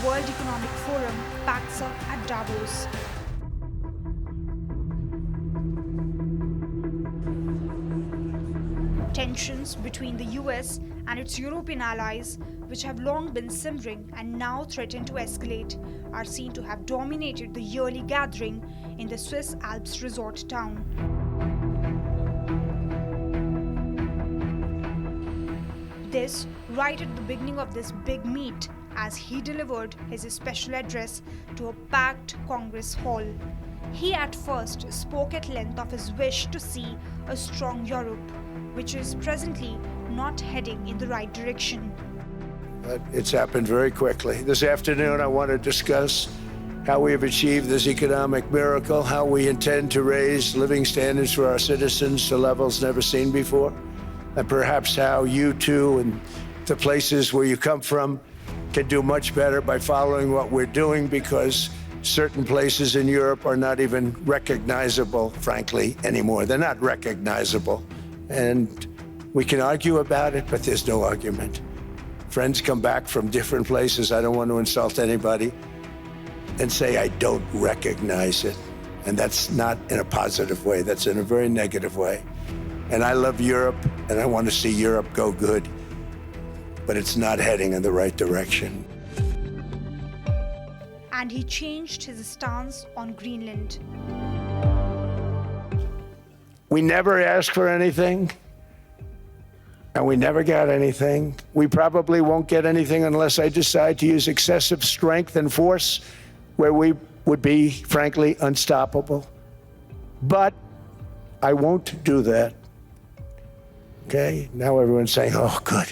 World Economic Forum packs up at Davos. Tensions between the US and its European allies, which have long been simmering and now threaten to escalate, are seen to have dominated the yearly gathering in the Swiss Alps resort town. This right at the beginning of this big meet, as he delivered his special address to a packed Congress hall. He at first spoke at length of his wish to see a strong Europe, which is presently not heading in the right direction. But it's happened very quickly. This afternoon, I want to discuss how we have achieved this economic miracle, how we intend to raise living standards for our citizens to levels never seen before, and perhaps how you too and the places where you come from can do much better by following what we're doing, because certain places in Europe are not even recognizable, frankly, anymore. They're not recognizable. And we can argue about it, but there's no argument. Friends come back from different places. I don't want to insult anybody and say I don't recognize it. And that's not in a positive way. That's in a very negative way. And I love Europe, and I want to see Europe go good, but it's not heading in the right direction. And he changed his stance on Greenland. We never asked for anything, and we never got anything. We probably won't get anything unless I decide to use excessive strength and force where we would be, frankly, unstoppable. But I won't do that. Okay? Now everyone's saying, oh, good.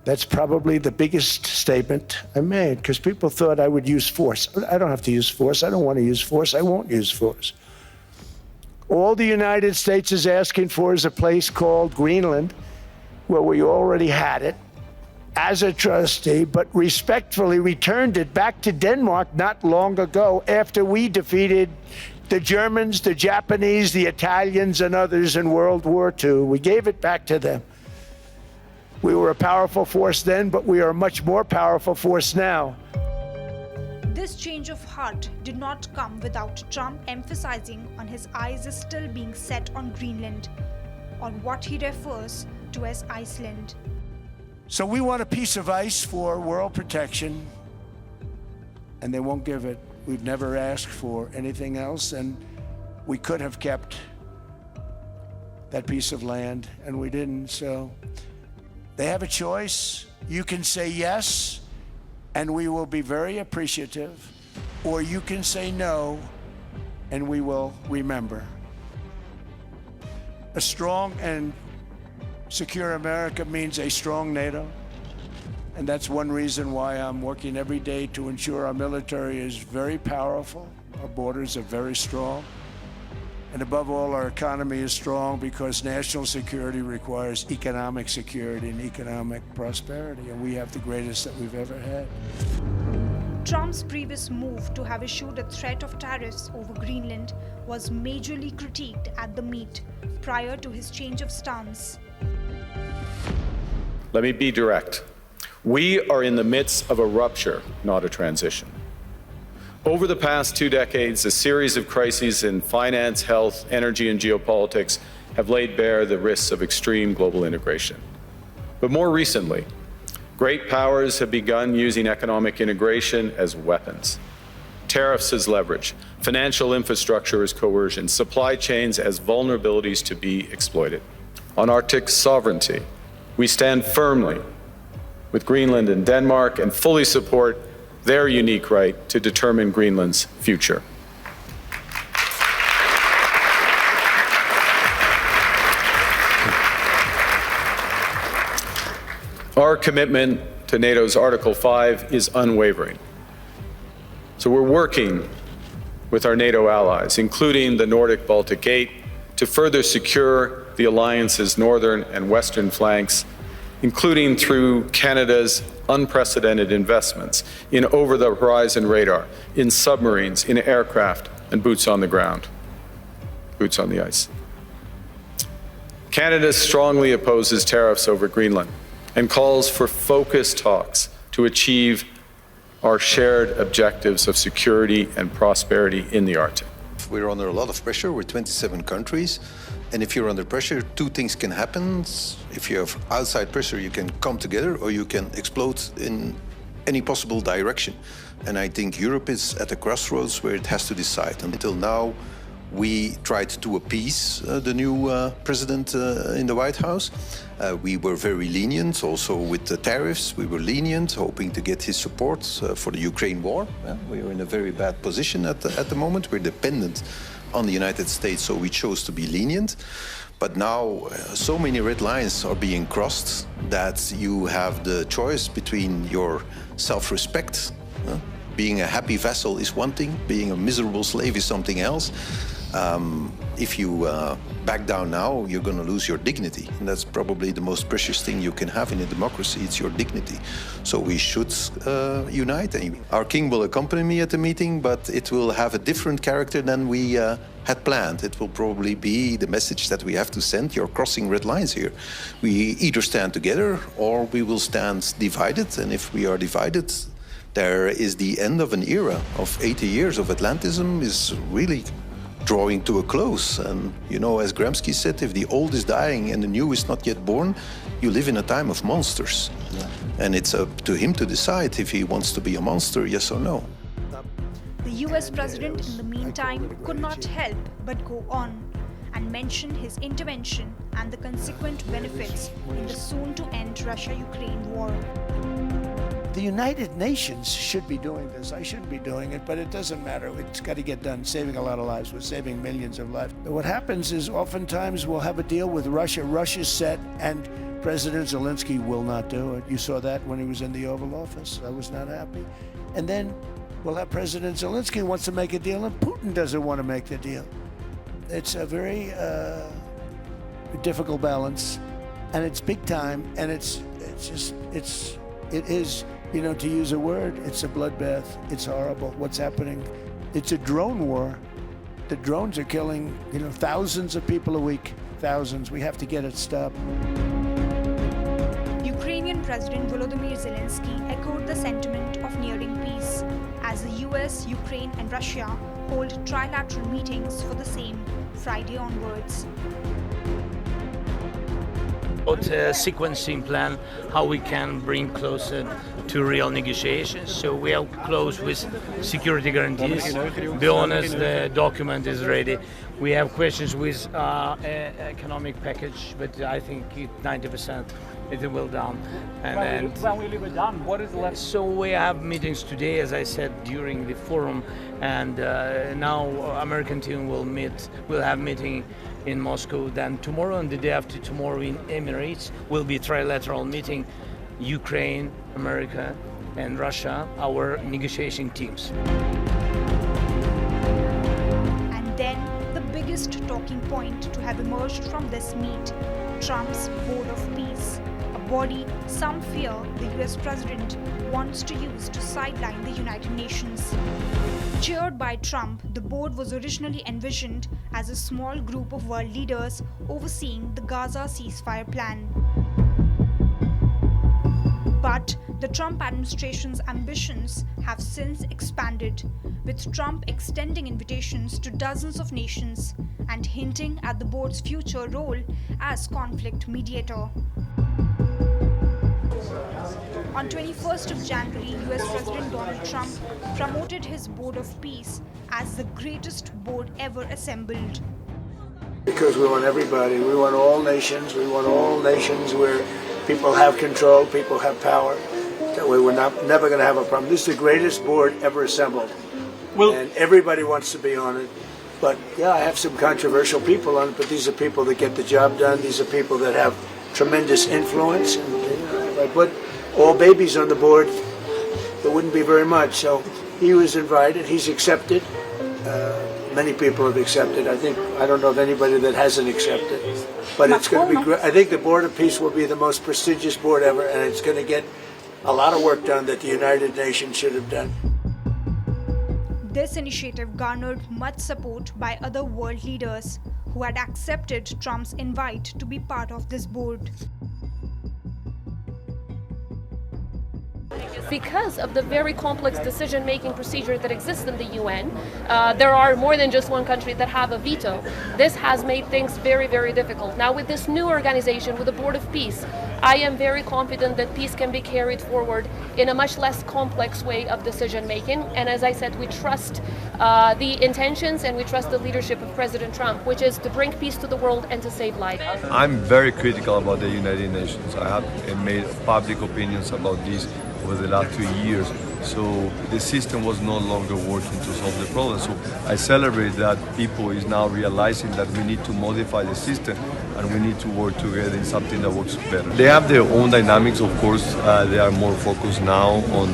That's probably the biggest statement I made, because people thought I would use force. I don't have to use force. I don't want to use force. I won't use force. All the United States is asking for is a place called Greenland, where we already had it as a trustee, but respectfully returned it back to Denmark not long ago after we defeated the Germans, the Japanese, the Italians, and others in World War II. We gave it back to them. We were a powerful force then, but we are a much more powerful force now. This change of heart did not come without Trump emphasizing on his eyes still being set on Greenland, on what he refers to as Iceland. So we want a piece of ice for world protection, and they won't give it. We've never asked for anything else, and we could have kept that piece of land, and we didn't. So they have a choice. You can say yes, and we will be very appreciative, or you can say no, and we will remember. A strong and secure America means a strong NATO, and that's one reason why I'm working every day to ensure our military is very powerful, our borders are very strong, and above all, our economy is strong, because national security requires economic security and economic prosperity, and we have the greatest that we've ever had. Trump's previous move to have issued a threat of tariffs over Greenland was majorly critiqued at the meet prior to his change of stance. Let me be direct. We are in the midst of a rupture, not a transition. Over the past 2 decades, a series of crises in finance, health, energy, and geopolitics have laid bare the risks of extreme global integration. But more recently, great powers have begun using economic integration as weapons. Tariffs as leverage, financial infrastructure as coercion, supply chains as vulnerabilities to be exploited. On Arctic sovereignty, we stand firmly with Greenland and Denmark and fully support their unique right to determine Greenland's future. Our commitment to NATO's Article 5 is unwavering. So we're working with our NATO allies, including the Nordic-Baltic Gate, to further secure the alliance's northern and western flanks, including through Canada's unprecedented investments in over-the-horizon radar, in submarines, in aircraft, and boots on the ground, boots on the ice. Canada strongly opposes tariffs over Greenland and calls for focused talks to achieve our shared objectives of security and prosperity in the Arctic. We're under a lot of pressure. We're 27 countries. And if you're under pressure, two things can happen. If you have outside pressure, you can come together or you can explode in any possible direction. And I think Europe is at a crossroads where it has to decide. Until now, we tried to appease the new president in the White House. We were very lenient, also with the tariffs. We were lenient, hoping to get his support for the Ukraine war. We are in a very bad position at the moment. We're dependent on the United States, so we chose to be lenient. But now so many red lines are being crossed that you have the choice between your self-respect. Being a happy vassal is one thing, being a miserable slave is something else. If you back down now, you're going to lose your dignity. And that's probably the most precious thing you can have in a democracy. It's your dignity. So we should unite. Our king will accompany me at the meeting, but it will have a different character than we had planned. It will probably be the message that we have to send. You're crossing red lines here. We either stand together or we will stand divided. And if we are divided, there is the end of an era of 80 years of Atlantism is really drawing to a close. And, you know, as Gramsci said, if the old is dying and the new is not yet born, you live in a time of monsters. Yeah. And it's up to him to decide if he wants to be a monster, yes or no. The U.S. president, in the meantime, could not help but go on and mention his intervention and the consequent benefits in the soon-to-end Russia-Ukraine war. The United Nations should be doing this. I shouldn't be doing it, but it doesn't matter. It's got to get done, saving a lot of lives. We're saving millions of lives. What happens is oftentimes we'll have a deal with Russia. Russia's set, and President Zelensky will not do it. You saw that when he was in the Oval Office. I was not happy. And then we'll have President Zelensky wants to make a deal, and Putin doesn't want to make the deal. It's a very difficult balance, and it's big time, and it is, you know, to use a word, it's a bloodbath. It's horrible what's happening. It's a drone war. The drones are killing, you know, thousands of people a week. Thousands. We have to get it stopped. Ukrainian President Volodymyr Zelensky echoed the sentiment of nearing peace as the US, Ukraine and Russia hold trilateral meetings for the same Friday onwards. A sequencing plan, how we can bring closer to real negotiations. So we are close with security guarantees. Be honest, the document is ready. We have questions with economic package, but I think 90% it will done. And when will it be done? What is left? So we have meetings today, as I said, during the forum, and now American team will have meeting in Moscow. Then tomorrow and the day after tomorrow in Emirates will be trilateral meeting, Ukraine, America and Russia, our negotiating teams. And then the biggest talking point to have emerged from this meet, Trump's Board of Peace, a body some fear the US president wants to use to sideline the United Nations. Chaired by Trump, the board was originally envisioned as a small group of world leaders overseeing the Gaza ceasefire plan. But the Trump administration's ambitions have since expanded, with Trump extending invitations to dozens of nations and hinting at the board's future role as conflict mediator. On 21st of January, U.S. President Donald Trump promoted his Board of Peace as the greatest board ever assembled. Because we want everybody, we want all nations where people have control, people have power. That way we're never going to have a problem. This is the greatest board ever assembled. And everybody wants to be on it. But yeah, I have some controversial people on it, but these are people that get the job done. These are people that have tremendous influence. And, if I put all babies on the board, there wouldn't be very much. So he was invited, he's accepted. Many people have accepted. I don't know of anybody that hasn't accepted. But it's going to be great. I think the Board of Peace will be the most prestigious board ever, and it's going to get a lot of work done that the United Nations should have done. This initiative garnered much support by other world leaders who had accepted Trump's invite to be part of this board. because of the very complex decision-making procedure that exists in the UN. There are more than just one country that have a veto. This has made things very, very difficult. Now with this new organization, with the Board of Peace, I am very confident that peace can be carried forward in a much less complex way of decision-making. And as I said, we trust the intentions and we trust the leadership of President Trump, which is to bring peace to the world and to save lives. I'm very critical about the United Nations. I have made public opinions about this over the last 2 years. So the system was no longer working to solve the problem. So I celebrate that people is now realizing that we need to modify the system and we need to work together in something that works better. They have their own dynamics, of course. They are more focused now on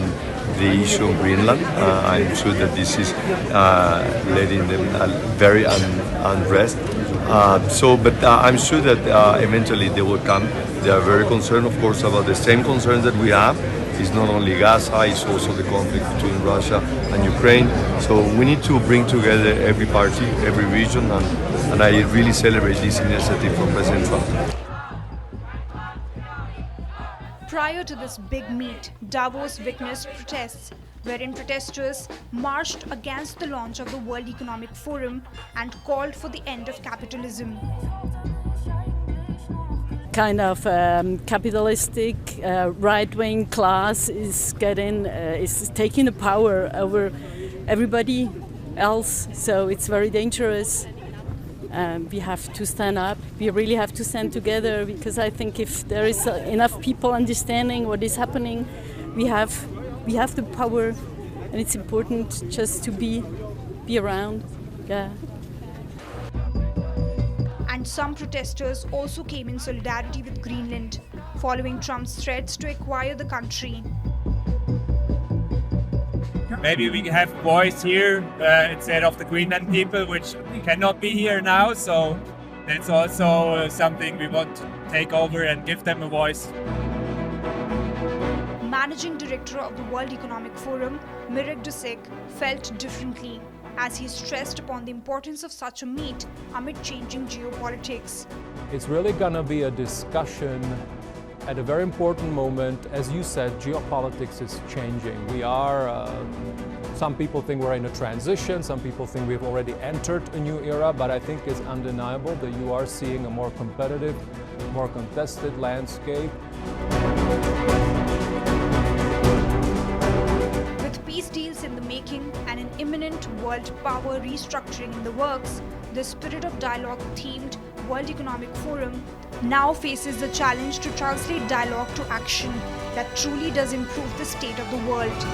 the issue of Greenland. I'm sure that this is letting them very unrest. But I'm sure that eventually they will come. They are very concerned, of course, about the same concerns that we have. It's not only Gaza, it's also the conflict between Russia and Ukraine. So we need to bring together every party, every region, and I really celebrate this initiative from President Trump. Prior to this big meet, Davos witnessed protests wherein protesters marched against the launch of the World Economic Forum and called for the end of capitalism. Kind of capitalistic right-wing class is taking the power over everybody else. So it's very dangerous. We have to stand up. We really have to stand together, because I think if there is enough people understanding what is happening, we have the power, and it's important just to be around. Yeah. And some protesters also came in solidarity with Greenland, following Trump's threats to acquire the country. Maybe we have voice here instead of the Greenland people, which cannot be here now. So that's also something we want to take over and give them a voice. Managing director of the World Economic Forum, Mirek Dusek, felt differently, as he stressed upon the importance of such a meet amid changing geopolitics. It's really going to be a discussion at a very important moment. As you said, geopolitics is changing. Some people think we're in a transition, some people think we've already entered a new era, but I think it's undeniable that you are seeing a more competitive, more contested landscape. Peace deals in the making and an imminent world power restructuring in the works, the Spirit of Dialogue themed World Economic Forum now faces the challenge to translate dialogue to action that truly does improve the state of the world.